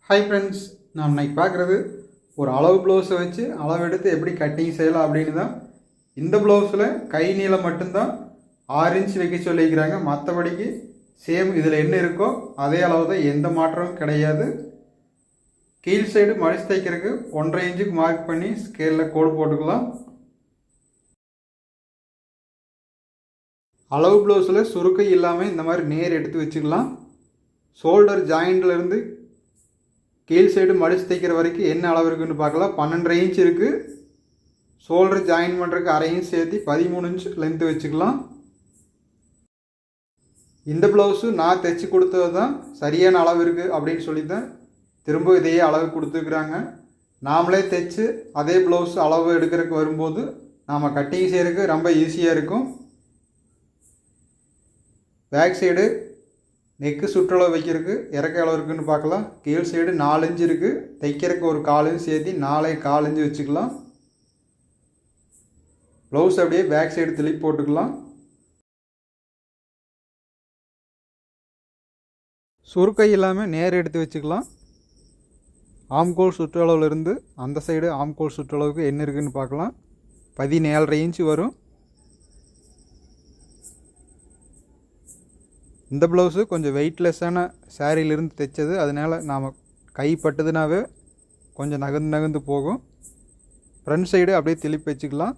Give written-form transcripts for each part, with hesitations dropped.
Hi friends, நான் இன்னைக்கு பார்க்குறது ஒரு அளவு ப்ளவுஸை வச்சு அளவெடுத்து எப்படி கட்டிங் செய்யலாம் அப்படின்னு தான். இந்த ப்ளவுஸில் கை நீளம் மட்டும்தான் 6 இன்ச் வைக்க சொல்லிக்கிறாங்க. மற்றபடிக்கு சேம் இதில் என்ன இருக்கோ அதே அளவு தான், எந்த மாற்றமும் கிடையாது. கீழ் சைடு மடிச்சு தைக்கிறதுக்கு 1.5 இன்ச்சுக்கு மார்க் பண்ணி ஸ்கேலில் கோடு போட்டுக்கலாம். அளவு ப்ளவுஸில் சுருக்கை இல்லாமல் இந்த மாதிரி நேர் எடுத்து வச்சுக்கலாம். ஷோல்டர் ஜாயிண்ட்லேருந்து கீழ் சைடு மடிச்சு தைக்கிற வரைக்கும் என்ன அளவு இருக்குன்னு பார்க்கலாம். 12.5 இன்ச் இருக்குது. ஷோல்டர் ஜாயின் பண்ணுறதுக்கு 1/2 இன்ச் சேர்த்து 13 இன்ச் லென்த்து வச்சுக்கலாம். இந்த ப்ளவுஸு நான் தைச்சி கொடுத்தது தான் சரியான அளவு இருக்குது அப்படின்னு சொல்லி தான் திரும்ப இதையே அளவு கொடுத்துருக்குறாங்க. நாமளே தைச்சு அதே ப்ளவுஸ் அளவு எடுக்கிறதுக்கு வரும்போது நாம் கட்டிங் செய்கிறதுக்கு ரொம்ப ஈஸியாக இருக்கும். பேக் சைடு நெக்கு சுற்றளவு வைக்கிறதுக்கு இறக்க அளவு இருக்குதுன்னு பார்க்கலாம். கீழ் சைடு 4 இன்ச் இருக்குது. தைக்கிறதுக்கு ஒரு 1/4 இன்ச் சேர்த்து 4.25 இன்ச் வச்சுக்கலாம். ப்ளவுஸ் அப்படியே பேக் சைடு திருப்பி போட்டுக்கலாம். சுருக்கை இல்லாமல் நேர் எடுத்து வச்சுக்கலாம். ஆம்கோல் சுற்றளவுலேருந்து அந்த சைடு ஆம்கோல் சுற்றளவுக்கு என்ன இருக்குதுன்னு பார்க்கலாம். 17.5 இன்ச் வரும். இந்த ப்ளவுஸு கொஞ்சம் வெயிட்லெஸ்ஸான சாரியிலிருந்து தைச்சது, அதனால் நாம் கை பட்டுதுனாவே கொஞ்சம் நகர்ந்து போகும். ஃப்ரண்ட் சைடு அப்படியே திருப்பி வச்சுக்கலாம்.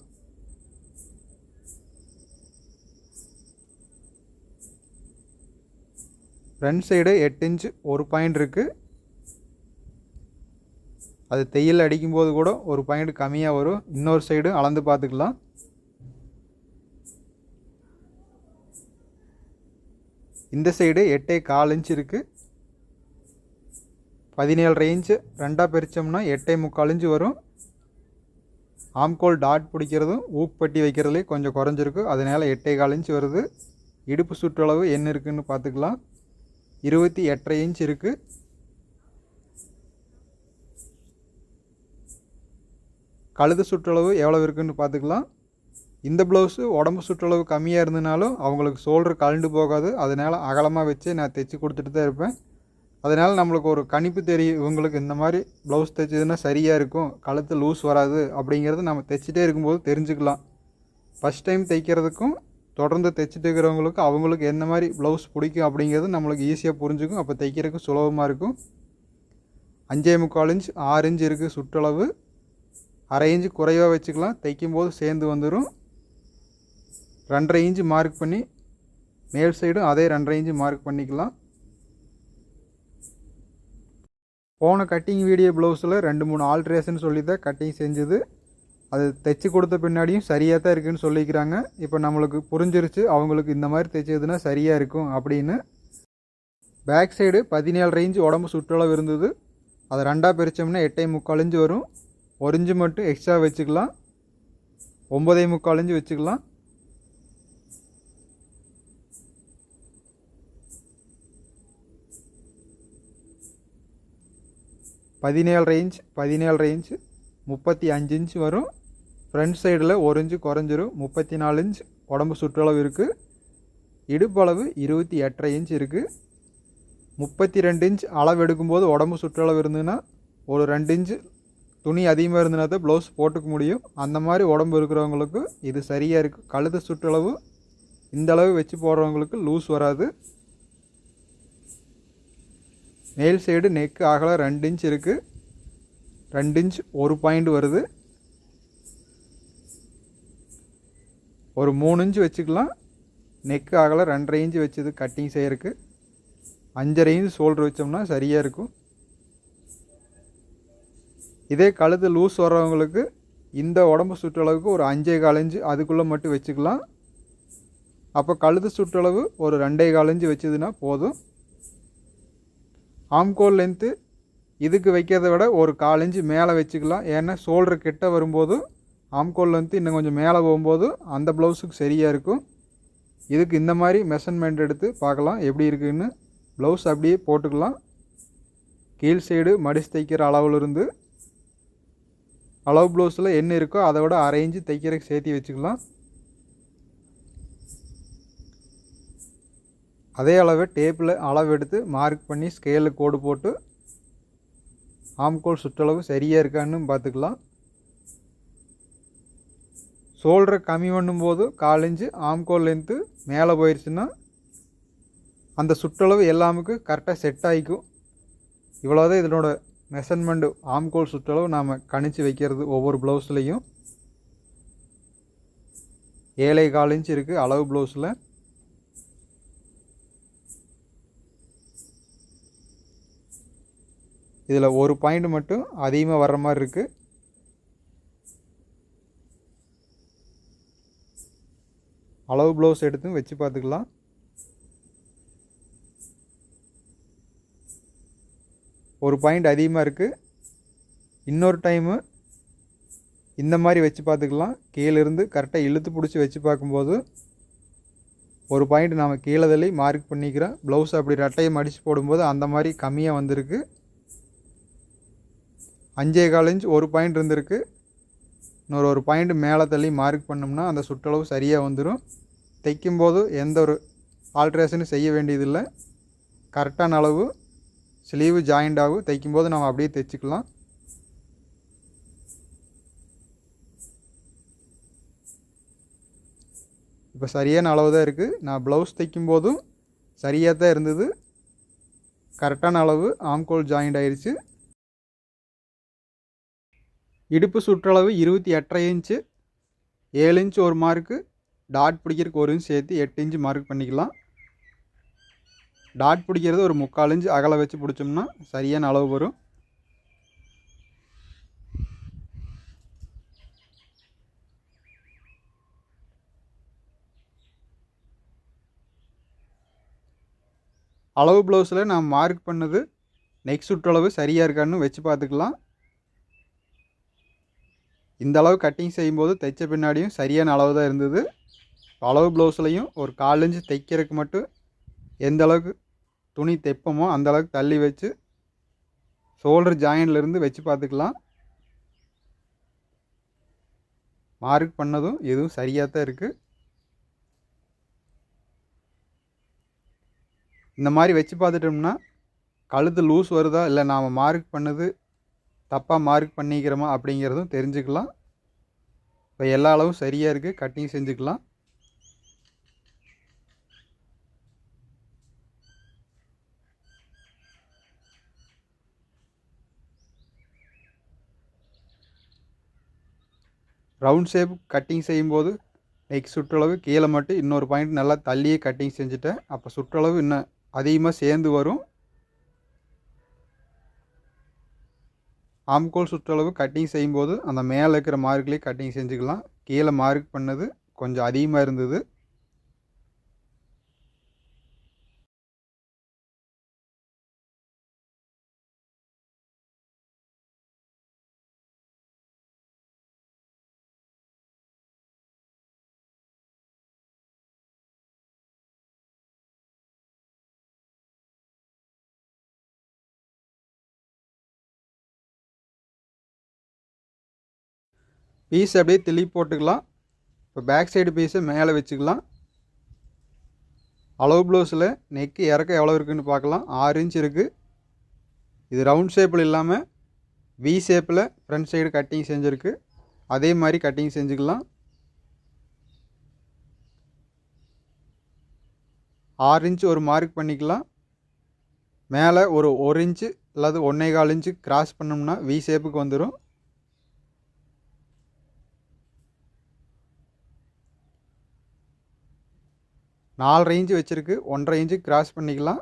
ஃப்ரண்ட் சைடு 8 இன்ச் ஒரு பாயிண்ட் இருக்குது. அது தையல் அடிக்கும்போது கூட ஒரு பாயிண்ட் கம்மியாக வரும். இன்னொரு சைடு அளந்து பார்த்துக்கலாம். இந்த சைடு 8.25 இன்ச் இருக்குது. 17.5 இன்ச்சு ரெண்டாக பிரித்தோம்னா 8.75 இன்ச் வரும். ஆம்கோல் டாட் பிடிக்கிறதும் ஊக்பட்டி வைக்கிறதுலே கொஞ்சம் குறைஞ்சிருக்கு, அதனால் 8.25 இன்ச் வருது. இடுப்பு சுற்றளவு என்ன இருக்குதுன்னு பார்த்துக்கலாம். 28.5 இன்ச் இருக்குது. கழுத்து சுற்றளவு எவ்வளோ இருக்குதுன்னு பார்த்துக்கலாம். இந்த ப்ளவுஸு உடம்பு சுற்றளவு கம்மியாக இருந்தனாலும் அவங்களுக்கு ஷோல்டர் கழண்டு போகாது, அதனால் அகலமாக வச்சு நான் தைச்சி கொடுத்துட்டு தான் இருப்பேன். அதனால் நம்மளுக்கு ஒரு கணிப்பு தெரியும், இவங்களுக்கு இந்த மாதிரி ப்ளவுஸ் தைச்சதுன்னா சரியாக இருக்கும், கழுத்து லூஸ் வராது அப்படிங்கிறது நம்ம தைச்சிட்டே இருக்கும்போது தெரிஞ்சுக்கலாம். ஃபஸ்ட் டைம் தைக்கிறதுக்கும் தொடர்ந்து தைச்சிட்டு இருக்கிறவங்களுக்கு அவங்களுக்கு எந்த மாதிரி ப்ளவுஸ் பிடிக்கும் அப்படிங்கிறது நம்மளுக்கு ஈஸியாக புரிஞ்சுக்கும். அப்போ தைக்கிறதுக்கு சுலபமாக இருக்கும். 5.25 இன்ச் 6 இன்ச் இருக்குது சுற்றளவு. 1/2 இன்ச்சு குறைவாக வச்சுக்கலாம், தைக்கும்போது சேர்ந்து வந்துடும். 2.5 இன்ச்சு மார்க் பண்ணி மேல் சைடும் அதே 2.5 இன்ச்சு மார்க் பண்ணிக்கலாம். போன கட்டிங் வீடியோ ப்ளவுஸில் 2-3 ஆல்ட்ரேஷன் சொல்லி தான் கட்டிங் செஞ்சது. அது தைச்சி கொடுத்த பின்னாடியும் சரியாக தான் இருக்குதுன்னு சொல்லிக்கிறாங்க. இப்போ நம்மளுக்கு புரிஞ்சிருச்சு அவங்களுக்கு இந்த மாதிரி தைச்சதுன்னா சரியாக இருக்கும் அப்படின்னு. பேக் சைடு 17.5 இன்ச்சு உடம்பு சுற்றளவு இருந்தது. அதை ரெண்டாக பிரித்தோம்னா 8.25 இன்ச்சு வரும். 1 இன்ச்சு மட்டும் எக்ஸ்ட்ரா வச்சுக்கலாம். 9.25 இன்ச்சு வச்சுக்கலாம். இன்ச் 17.5 இன்ச் 35 இன்ச் வரும். ஃப்ரண்ட் சைடில் 1 இன்ச்சு குறைஞ்சிரும். 34 இன்ச் உடம்பு சுற்றளவு இருக்குது. இடுப்பு அளவு 28.5 இன்ச் இருக்குது. 32 இன்ச் அளவு எடுக்கும்போது உடம்பு சுற்றளவு இருந்ததுன்னா ஒரு 2 இன்ச்சு துணி அதிகமாக இருந்ததுனா தான் ப்ளவுஸ் போட்டுக்க முடியும். அந்த மாதிரி உடம்பு இருக்கிறவங்களுக்கு இது சரியாக இருக்குது. கழுத்து சுற்றளவு இந்த அளவு வச்சு போடுறவங்களுக்கு லூஸ் வராது. மேல் சைடு நெக்கு அகலம் 2 இன்ச் இருக்குது. 2 இன்ச் ஒரு பாயிண்ட் வருது. ஒரு 3 இன்ச் வச்சுக்கலாம். நெக்கு அகலம் 2.5 இன்ச் வச்சது கட்டிங் செய்யறதுக்கு. 5.5 இன்ச் ஷோல்டர் வச்சோம்னா சரியாக இருக்கும். இதே கழுத்து லூஸ் வர்றவங்களுக்கு இந்த உடம்பு சுற்றளவுக்கு ஒரு 5.25 இன்ச் அதுக்குள்ளே மட்டும் வச்சுக்கலாம். அப்போ கழுத்து சுற்றளவு ஒரு 2.25 இன்ச் வச்சதுன்னா போதும். ஆம்கோல் லென்த்து இதுக்கு வைக்கிறத விட ஒரு 1/4 இன்ச்சு மேலே வச்சுக்கலாம். ஏன்னா ஷோல்டர் கிட்ட வரும்போது ஆம்கோல் லென்த்து இன்னும் கொஞ்சம் மேலே போகும்போது அந்த ப்ளவுஸுக்கு சரியாக இருக்கும். இதுக்கு இந்த மாதிரி மெஷர்மெண்ட் எடுத்து பார்க்கலாம் எப்படி இருக்குதுன்னு. ப்ளவுஸ் அப்படியே போட்டுக்கலாம். கீழ் சைடு மடிச்சு தைக்கிற அளவுலேருந்து அளவு ப்ளவுஸில் என்ன இருக்கோ அதை விட 1/2 இன்ச்சு தைக்கிறதுக்கு சேர்த்து வச்சுக்கலாம். அதே அளவு டேப்பில் அளவு எடுத்து மார்க் பண்ணி ஸ்கேலில் கோடு போட்டு ஆம்கோல் சுற்றளவு சரியாக இருக்கான்னு பார்த்துக்கலாம். ஷோல்டரை கம்மி பண்ணும்போது 1/4 இன்ச்சு ஆம்கோல் லென்த்து மேலே போயிடுச்சுன்னா அந்த சுற்றளவு எல்லாமுக்கு கரெக்டாக செட் ஆகிக்கும். இவ்வளோதான் இதனோட மெஷர்மெண்ட்டு. ஆம்கோல் சுற்றளவு நாம் கணிச்சு வைக்கிறது ஒவ்வொரு ப்ளவுஸ்லேயும். 7.25 இன்ச்சு இருக்குது அளவு ப்ளவுஸில். இதில் ஒரு பாயிண்ட் மட்டும் அதிகமாக வர்ற மாதிரி இருக்குது. அளவு ப்ளவுஸ் எடுத்து வச்சு பார்த்துக்கலாம். ஒரு பாயிண்ட் அதிகமாக இருக்குது. இன்னொரு டைமு இந்த மாதிரி வச்சு பார்த்துக்கலாம். கீழேருந்து கரெக்டாக இழுத்து பிடிச்சி வச்சு பார்க்கும்போது ஒரு பாயிண்ட் நாம் கீழே தள்ளி மார்க் பண்ணிக்கிறோம். ப்ளவுஸ் அப்படி ரெட்டையை மடித்து போடும்போது அந்த மாதிரி கம்மியாக வந்திருக்கு. 5.25 இன்ச் ஒரு பாயிண்ட் இருந்திருக்கு. ஒரு பாயிண்ட் மேலே தள்ளி மார்க் பண்ணோம்னா அந்த சுற்றளவு சரியாக வந்துடும். தைக்கும்போது எந்த ஒரு ஆல்ட்ரேஷனும் செய்ய வேண்டியதில்லை. கரெக்டான அளவு ஸ்லீவு ஜாயிண்ட் ஆகும். தைக்கும்போது நம்ம அப்படியே தைச்சிக்கலாம். இப்போ சரியான அளவு தான் இருக்குது. நான் ப்ளவுஸ் தைக்கும்போதும் சரியாக தான் இருந்தது. கரெக்டான அளவு ஆம்கோல் ஜாயிண்ட் ஆயிடுச்சு. இடுப்பு சுற்றளவு 28.5 இன்ச்சு. 7 இன்ச்சு ஒரு மார்க்கு. டாட் பிடிக்கிறதுக்கு 1 இன்ச் சேர்த்து 8 இன்ச்சு மார்க் பண்ணிக்கலாம். டாட் பிடிக்கிறது ஒரு 3/4 இன்ச்சு அகல வச்சு பிடிச்சோம்னா சரியான அளவு வரும். அளவு ப்ளவுஸில் நான் மார்க் பண்ணது நெக் சுற்றளவு சரியாக இருக்கான்னு வச்சு பார்த்துக்கலாம். இந்த அளவு கட்டிங் செய்யும்போது தைச்ச பின்னாடியும் சரியான அளவு தான் இருந்தது. அளவு ப்ளவுஸ்லையும் ஒரு 1/4 இன்ச்சு தைக்கிறதுக்கு மட்டும் எந்த அளவுக்கு துணி தைப்போமோ அந்த அளவுக்கு தள்ளி வச்சு ஷோல்டர் ஜாயின்லேருந்து வச்சு பார்த்துக்கலாம். மார்க் பண்ணதும் எதுவும் சரியாக தான் இருக்குது. இந்த மாதிரி வச்சு பார்த்துட்டோம்னா கழுத்து லூஸ் வருதா இல்லை நாம் மார்க் பண்ணது தப்பாக மார்க் பண்ணிக்கிறோமா அப்படிங்கிறதும் தெரிஞ்சுக்கலாம். இப்போ எல்லா அளவும் சரியாக இருக்குது. கட்டிங் செஞ்சுக்கலாம். ரவுண்ட் ஷேப் கட்டிங் செய்யும்போது நெக் சுற்றளவு கீழே மட்டும் இன்னொரு பாயிண்ட் நல்லா தள்ளியே கட்டிங் செஞ்சுட்டேன். அப்போ சுற்றளவு இன்னும் அதிகமாக சேர்ந்து வரும். ஆம்கோல் சுற்றளவு கட்டிங் செய்யும்போது அந்த மேலே இருக்கிற மார்க்லேயே கட்டிங் செஞ்சுக்கலாம். கீழே மார்க் பண்ணது கொஞ்சம் அதிகமாக இருந்தது. பீஸ் அப்படியே திருப்பி போட்டுக்கலாம். இப்போ பேக் சைடு பீஸை மேலே வச்சுக்கலாம். அளவு ப்ளவுஸில் நெக்கு இறக்க எவ்வளோ இருக்குதுன்னு பார்க்கலாம். 6 இன்ச் இருக்குது. இது ரவுண்ட் ஷேப்பில் இல்லாமல் வி ஷேப்பில் ஃப்ரண்ட் சைடு கட்டிங் செஞ்சுருக்கு. அதே மாதிரி கட்டிங் செஞ்சுக்கலாம். 6 இன்ச் ஒரு மார்க் பண்ணிக்கலாம். மேலே ஒரு 1 இன்ச்சு அல்லது 1.25 இன்ச்சு கிராஸ் பண்ணோம்னா வி ஷேப்புக்கு வந்துடும். நாலரை இன்ச்சு வச்சுருக்கு. 1.5 இன்ச்சு கிராஸ் பண்ணிக்கலாம்.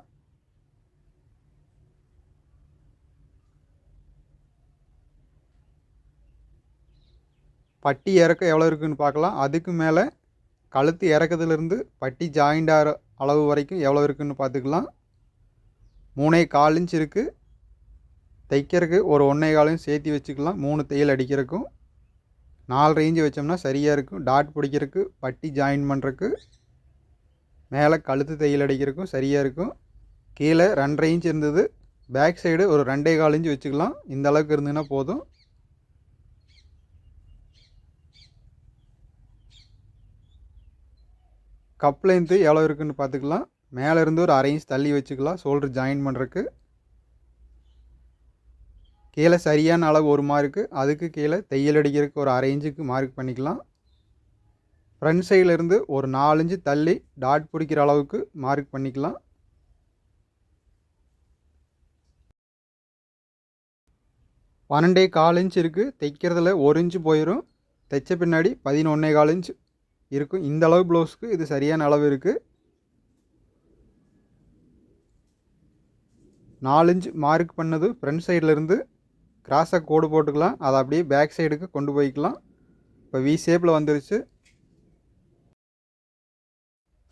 பட்டி இறக்க எவ்வளோ இருக்குதுன்னு பார்க்கலாம். அதுக்கு மேலே கழுத்து இறக்கத்துலேருந்து பட்டி ஜாயிண்ட் ஆகிற அளவு வரைக்கும் எவ்வளோ இருக்குதுன்னு பார்த்துக்கலாம். 3.25 இன்ச் இருக்குது. தைக்கிறதுக்கு ஒரு 1.25 இன்ச் சேர்த்து வச்சுக்கலாம். 3 தையல் அடிக்கிறதுக்கும் 4.5 இன்ச்சு வச்சோம்னா சரியாக இருக்கும். டாட் பிடிக்கிறதுக்கு பட்டி ஜாயின் பண்ணுறதுக்கு மேலே கழுத்து தையல் அடிக்கிறதுக்கும் சரியாக இருக்கும். கீழே 2.5 இன்ச் இருந்தது. பேக் சைடு ஒரு 2.25 இன்ச் வச்சுக்கலாம். இந்த அளவுக்கு இருந்ததுன்னா போதும். கப் லென்த்து எவ்வளோ இருக்குதுன்னு பார்த்துக்கலாம். மேலே இருந்து ஒரு 1/2 இன்ச் தள்ளி வச்சுக்கலாம் ஷோல்டர் ஜாயின் பண்ணுறதுக்கு. கீழே சரியான அளவு ஒரு மார்க்கு, அதுக்கு கீழே தையல் அடிக்கிறதுக்கு ஒரு அரை இன்ச்சுக்கு மார்க் பண்ணிக்கலாம். ஃப்ரண்ட் சைட்லேருந்து ஒரு 4 இன்ச்சு தள்ளி டாட் பிடிக்கிற அளவுக்கு மார்க் பண்ணிக்கலாம். பன்னெண்டே கால் இன்ச் இருக்குது. தைக்கிறதுல 1 இன்ச்சு போயிடும். தைச்ச பின்னாடி 11.25 இன்ச் இருக்கும். இந்த அளவு ப்ளவுஸுக்கு இது சரியான அளவு இருக்குது. 4 இன்ச் மார்க் பண்ணது ஃப்ரண்ட் சைட்லேருந்து கிராஸாக கோடு போட்டுக்கலாம். அதை அப்படியே பேக் சைடுக்கு கொண்டு போய்க்கலாம். இப்போ வி ஷேப்பில் வந்துருச்சு.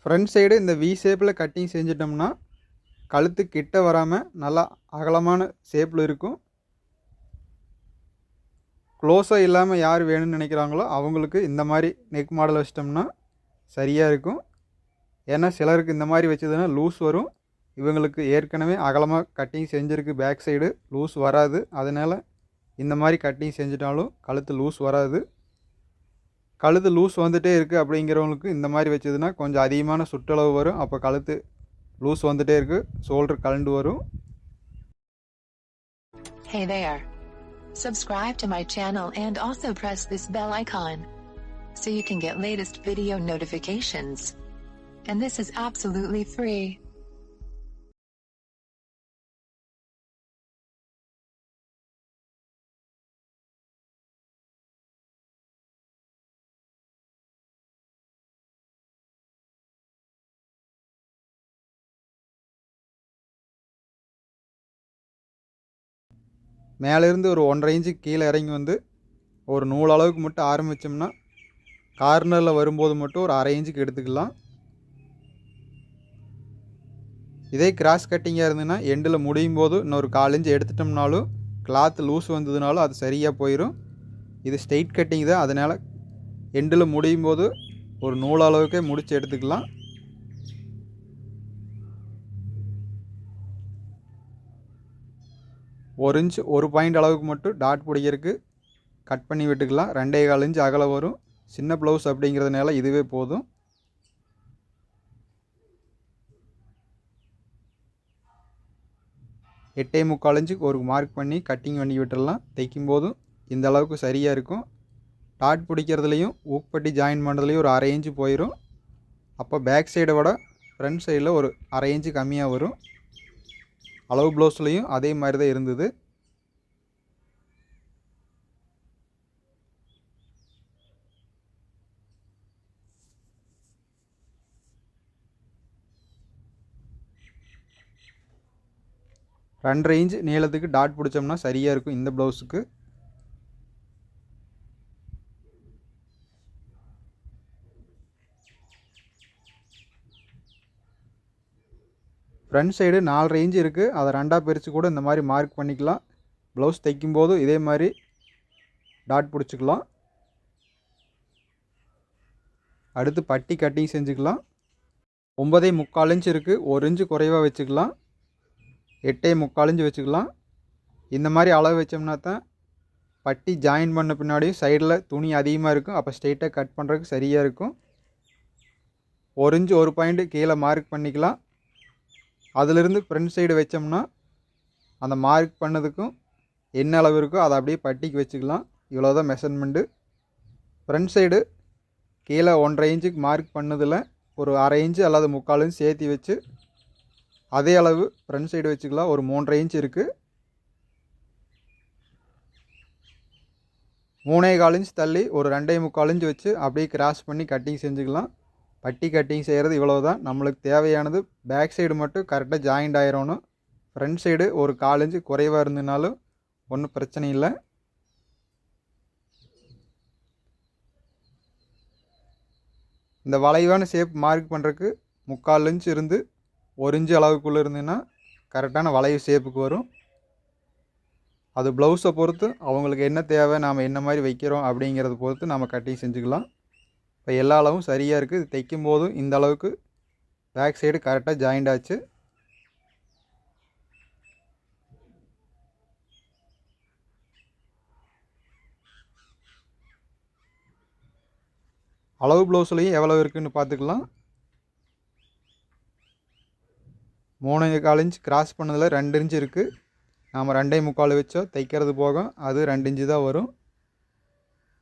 ஃப்ரண்ட் சைடு இந்த வி ஷேப்பில் கட்டிங் செஞ்சிட்டோம்னா கழுத்து கிட்ட வராமல் நல்லா அகலமான ஷேப்பில் இருக்கும். க்ளோஸாக இல்லாமல் யார் வேணும்னு நினைக்கிறாங்களோ அவங்களுக்கு இந்த மாதிரி நெக் மாடல் வச்சிட்டோம்னா சரியாக இருக்கும். ஏன்னா சிலருக்கு இந்த மாதிரி வச்சதுன்னா லூஸ் வரும். இவங்களுக்கு ஏற்கனவே அகலமாக கட்டிங் செஞ்சுருக்கு, பேக் சைடு லூஸ் வராது. அதனால் இந்த மாதிரி கட்டிங் செஞ்சிட்டாலும் கழுத்து லூஸ் வராது. கழுத்து லூஸ் வந்துகிட்டே இருக்குது அப்படிங்கிறவங்களுக்கு இந்த மாதிரி வச்சதுன்னா கொஞ்சம் அதிகமான சுற்றளவு வரும். அப்போ கழுத்து லூஸ் வந்துகிட்டே இருக்குது, ஷோல்டர் கலண்டு வரும். Hey there. Subscribe to my channel and also press this bell icon so you can get latest video notifications. And this is absolutely free. மேலேருந்து ஒரு 1.5 இன்ச்சு கீழே இறங்கி வந்து ஒரு நூல் அளவுக்கு மட்டும் ஆரம்பித்தோம்னா கார்னரில் வரும்போது மட்டும் ஒரு அரை இன்ச்சுக்கு எடுத்துக்கலாம். இதே கிராஸ் கட்டிங்காக இருந்ததுன்னா எண்டில் முடியும் போது இன்னொரு 1/4 இன்ச்சு எடுத்துட்டோம்னாலும் கிளாத் லூஸ் வந்ததுனாலும் அது சரியாக போயிடும். இது ஸ்ட்ரெயிட் கட்டிங் தான், அதனால் எண்டில் முடியும் போது ஒரு நூல் அளவுக்கே முடித்து எடுத்துக்கலாம். ஒரு இன்ச் ஒரு பாயிண்ட் அளவுக்கு மட்டும் டாட் பிடிக்கிறதுக்கு கட் பண்ணி விட்டுக்கலாம். 2.25 இன்ச் அகலம் வரும். சின்ன ப்ளவுஸ் அப்படிங்கிறதுனால இதுவே போதும். எட்டே முக்கால் இன்ச்சுக்கு ஒரு மார்க் பண்ணி கட்டிங் பண்ணி விட்டுடலாம். தைக்கும் போதும் இந்த அளவுக்கு சரியாக இருக்கும். டாட் பிடிக்கிறதுலையும் ஊக்பட்டி ஜாயின் பண்ணுறதுலையும் ஒரு அரை இன்ச்சு போயிடும். அப்போ பேக் சைடை விட ஃப்ரண்ட் சைடில் ஒரு அரை இன்ச்சு கம்மியாக வரும். அளவு ப்ளவுஸ்லையும் அதே மாதிரி தான் இருந்தது. ரெண்டரை இன்ச் நீளத்துக்கு டாட் பிடிச்சோம்னா சரியாக இருக்கும் இந்த ப்ளவுஸுக்கு. ஃப்ரண்ட் சைடு 4.5 இன்ச் இருக்குது. அதை ரெண்டாக பிரித்து கூட இந்த மாதிரி மார்க் பண்ணிக்கலாம். ப்ளவுஸ் தைக்கும்போது இதே மாதிரி டாட் பிடிச்சிக்கலாம். அடுத்து பட்டி கட்டிங் செஞ்சுக்கலாம். 9.25 இன்ச் இருக்குது. 1 இன்ச்சு குறைவாக வச்சுக்கலாம். 8.25 இன்ச் வச்சுக்கலாம். இந்த மாதிரி அளவு வச்சோம்னா தான் பட்டி ஜாயின் பண்ண பின்னாடி சைடில் துணி அதிகமாக இருக்கும். அப்போ ஸ்ட்ரெயிட்டாக கட் பண்ணுறதுக்கு சரியாக இருக்கும். 1 இன்ச்சு ஒரு பாயிண்ட் கீழே மார்க் பண்ணிக்கலாம். அதிலிருந்து ஃப்ரண்ட் சைடு வச்சோம்னா அந்த மார்க் பண்ணதுக்கும் என்ன அளவு இருக்கோ அதை அப்படியே பட்டிக்கு வச்சுக்கலாம். இவ்வளோதான் மெஷர்மெண்ட்டு. ஃப்ரண்ட் சைடு கீழே 1.5 இன்ச்சுக்கு மார்க் பண்ணதில் ஒரு அரை இன்ச்சு அல்லது 3/4 இன்ச் சேர்த்து வச்சு அதே அளவு ஃப்ரண்ட் சைடு வச்சுக்கலாம். ஒரு 3.5 இன்ச் இருக்குது. 3.25 இன்ச் தள்ளி ஒரு 2.25 இன்ச் வச்சு அப்படியே கிராஸ் பண்ணி கட்டிங் செஞ்சுக்கலாம். பட்டி கட்டிங் செய்கிறது இவ்வளோ தான். நம்மளுக்கு தேவையானது பேக் சைடு மட்டும் கரெக்டாக ஜாயிண்ட் ஆயிரணும். ஃப்ரண்ட் சைடு ஒரு 1/4 இன்ச்சு குறைவாக இருந்ததுனாலும் ஒன்றும் பிரச்சனை இல்லை. இந்த வளைவான ஷேப் மார்க் பண்ணுறதுக்கு 3/4 இன்ச் இருந்து 1 இன்ச்சு அளவுக்குள்ளே இருந்ததுன்னா கரெக்டான வளைவு ஷேப்புக்கு வரும். அது ப்ளவுஸை பொறுத்து அவங்களுக்கு என்ன தேவை, நாம் என்ன மாதிரி வைக்கிறோம் அப்படிங்கிறத பொறுத்து நம்ம கட்டிங் செஞ்சுக்கலாம். இப்போ எல்லா அளவும் சரியாக இருக்குது. இது தைக்கும் போதும் இந்த அளவுக்கு பேக் சைடு கரெக்டாக ஜாயிண்ட் ஆச்சு. அளவு ப்ளவுஸ்லையும் எவ்வளோ இருக்குதுன்னு பார்த்துக்கலாம். 3.25 இன்ச் கிராஸ் பண்ணதில் 2 இன்ச் இருக்குது. நாம் 2.25 வச்சோ தைக்கிறது போக அது 2 இன்ச்சு தான் வரும்.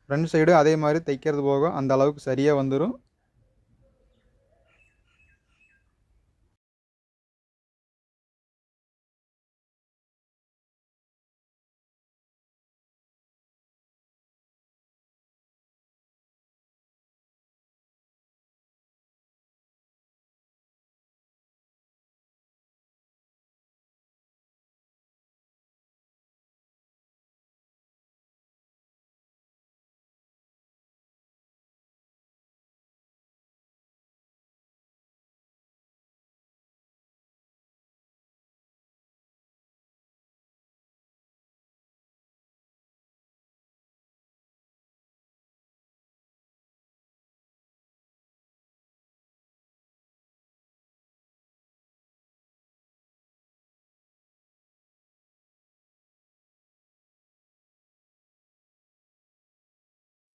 ஃப்ரண்ட் சைடு அதே மாதிரி தைக்கிறது போக அந்த அளவுக்கு சரியாக வந்துடும்.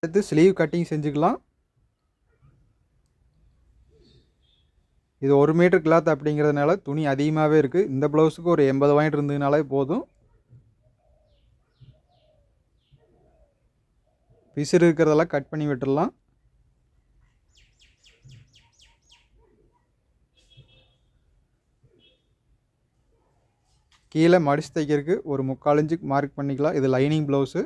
அடுத்து ஸ்லீவ் கட்டிங் செஞ்சுக்கலாம். இது 1 மீட்டர் கிளாத் அப்படிங்கிறதுனால துணி அதிகமாகவே இருக்குது. இந்த ப்ளவுஸுக்கு ஒரு 80 பாயிண்ட் இருந்ததுனாலே போதும். பிசுறு இருக்கிறதெல்லாம் கட் பண்ணி விட்டுடலாம். கீழே மடிச்சு தைக்கிறதுக்கு ஒரு 3/4 இன்ச்சுக்கு மார்க் பண்ணிக்கலாம். இது லைனிங் ப்ளவுஸு.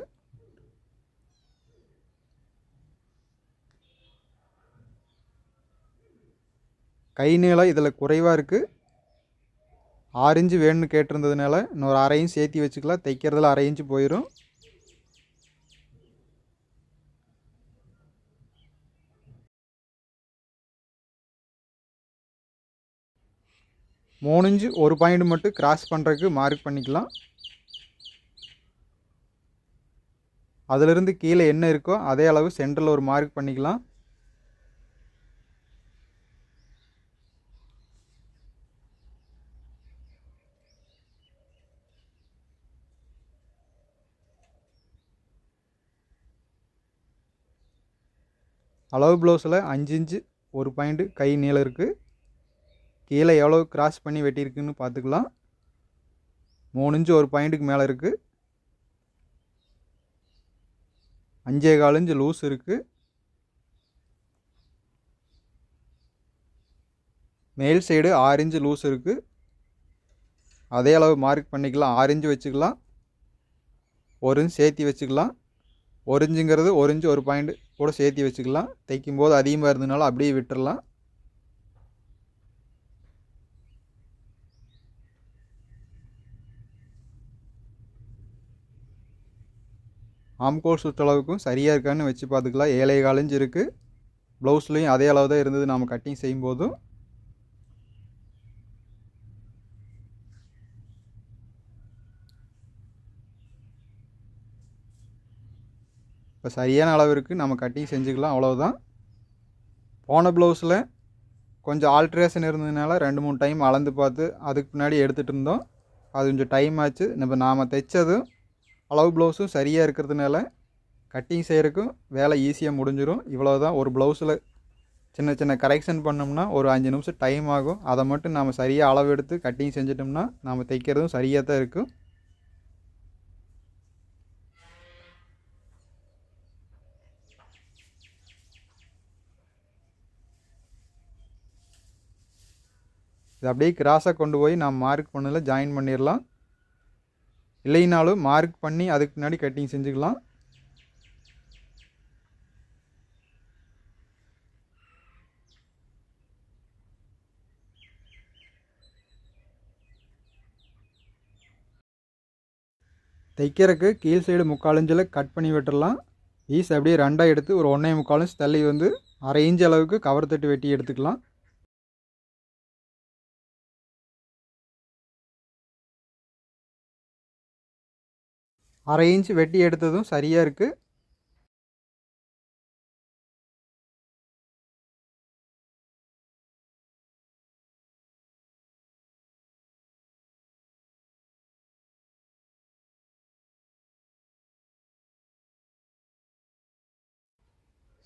கை நீளம் இதில் குறைவாக இருக்குது. 6 இன்ச்சு வேணும்னு கேட்டிருந்ததுனால இன்னொரு 1/2 இன்ச் சேர்த்தி வச்சுக்கலாம். தைக்கிறதுல 1/2 இன்ச்சு போயிடும். மூணு இன்ச்சு ஒரு பாயிண்ட் மட்டும் கிராஸ் பண்ணுறதுக்கு மார்க் பண்ணிக்கலாம். அதிலிருந்து கீழே என்ன இருக்கோ அதே அளவு சென்டரில் ஒரு மார்க் பண்ணிக்கலாம். அளவு ப்ளவுஸில் 5 இன்ச்சு ஒரு பாயிண்ட்டு கை நீளம் இருக்குது. கீழே எவ்வளோ கிராஸ் பண்ணி வெட்டியிருக்குன்னு பார்த்துக்கலாம். 3 இன்ச்சு ஒரு பாயிண்ட்டுக்கு மேலே இருக்குது. 5.25 இன்ச்சு லூஸ் இருக்குது. மேல் சைடு 6 இன்ச்சு லூஸ் இருக்குது. அதே அளவு மார்க் பண்ணிக்கலாம். 6 இன்ச்சு வச்சுக்கலாம். 1 இன்ச் சேர்த்தி வச்சுக்கலாம். 1 இன்ச்சுங்கிறது 1 இன்ச்சு ஒரு பாயிண்ட் கூட சேர்த்தி வச்சுக்கலாம். தைக்கும்போது அதிகமாக இருந்ததுனால அப்படியே விட்டுடலாம். ஆம்கோல் சுற்றளவுக்கும் சரியாக இருக்கான்னு வச்சு பார்த்துக்கலாம். 7.25 இன்ச்சு இருக்குது. ப்ளவுஸ்லேயும் அதே அளவு தான் இருந்தது நாம் கட்டிங் செய்யும்போதும். இப்போ சரியான அளவு இருக்குது. நம்ம கட்டிங் செஞ்சுக்கலாம். அவ்வளோதான். போன ப்ளவுஸில் கொஞ்சம் ஆல்ட்ரேஷன் இருந்ததுனால 2-3 டைம் அளந்து பார்த்து அதுக்கு முன்னாடி எடுத்துகிட்டு இருந்தோம். அது கொஞ்சம் டைம் ஆச்சு. இப்போ நாம் தைச்சதும் அளவு ப்ளவுஸும் சரியாக இருக்கிறதுனால கட்டிங் செய்கிறதுக்கும் வேலை ஈஸியாக முடிஞ்சிடும். இவ்வளோ தான். ஒரு ப்ளவுஸில் சின்ன சின்ன கரெக்ஷன் பண்ணோம்னா ஒரு 5 நிமிஷம் டைம் ஆகும். அதை மட்டும் நாம் சரியாக அளவு எடுத்து கட்டிங் செஞ்சிட்டோம்னா நாம் தைக்கிறதும் சரியாக தான் இருக்கும். இது அப்படியே கிராஸாக கொண்டு போய் நாம் மார்க் பண்ணதில் ஜாயின் பண்ணிடலாம். இல்லைனாலும் மார்க் பண்ணி அதுக்கு முன்னாடி கட்டிங் செஞ்சுக்கலாம். தைக்கிறதுக்கு கீழ் சைடு 3/4 இன்ச்சில் கட் பண்ணி விட்டுடலாம். பீஸ் அப்படியே 2ஆக எடுத்து ஒரு 1.25 இன்ச் தள்ளி வந்து 1/2 இன்ச் அளவுக்கு கவர் தட்டு வெட்டி எடுத்துக்கலாம். அரை இன்ச் வெட்டி எடுத்ததும் சரியாக இருக்குது.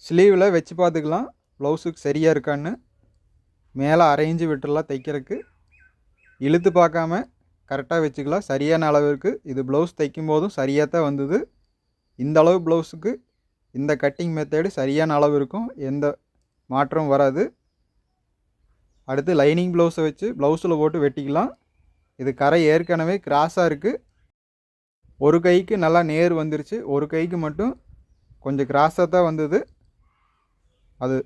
ஸ்லீவில் வச்சு பார்த்துக்கலாம் ப்ளவுஸுக்கு சரியாக இருக்கான்னு. மேலே 1/2 இன்ச்சு விட்டுடலாம் தைக்கிறதுக்கு. இழுத்து பார்க்காம கரெக்டாக வச்சுக்கலாம். சரியான அளவு இருக்குது. இது ப்ளவுஸ் தைக்கும் போதும் சரியாக தான் வந்தது. இந்த அளவு ப்ளவுஸுக்கு இந்த கட்டிங் மெத்தேடு சரியான அளவு இருக்கும், எந்த மாற்றமும் வராது. அடுத்து லைனிங் ப்ளவுஸை வச்சு ப்ளவுஸில் போட்டு வெட்டிக்கலாம். இது கரை ஏற்கனவே கிராஸாக இருக்குது. ஒரு கைக்கு நல்லா நேர் வந்துருச்சு, ஒரு கைக்கு மட்டும் கொஞ்சம் கிராஸாக தான் வந்தது. அது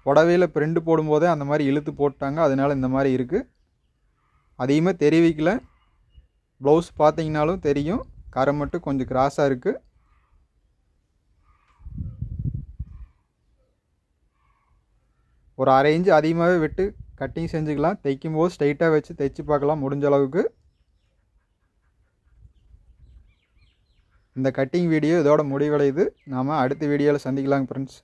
புடவையில் பிரிண்ட் போடும்போதே அந்த மாதிரி இழுத்து போட்டாங்க, அதனால் இந்த மாதிரி இருக்குது. அதிகமாக தெரிவிக்கல. ப்ளவுஸ் பார்த்தீங்கனாலும் தெரியும், கரை மட்டும் கொஞ்சம் கிராஸாக இருக்குது. ஒரு அரை இன்ச்சு அதிகமாகவே விட்டு கட்டிங் செஞ்சுக்கலாம். தைக்கும்போது ஸ்ட்ரைட்டாக வச்சு தைச்சி பார்க்கலாம் முடிஞ்ச அளவுக்கு. இந்த கட்டிங் வீடியோ இதோட முடிவடையுது. நாம் அடுத்த வீடியோவில் சந்திக்கலாங்க ஃப்ரெண்ட்ஸ்.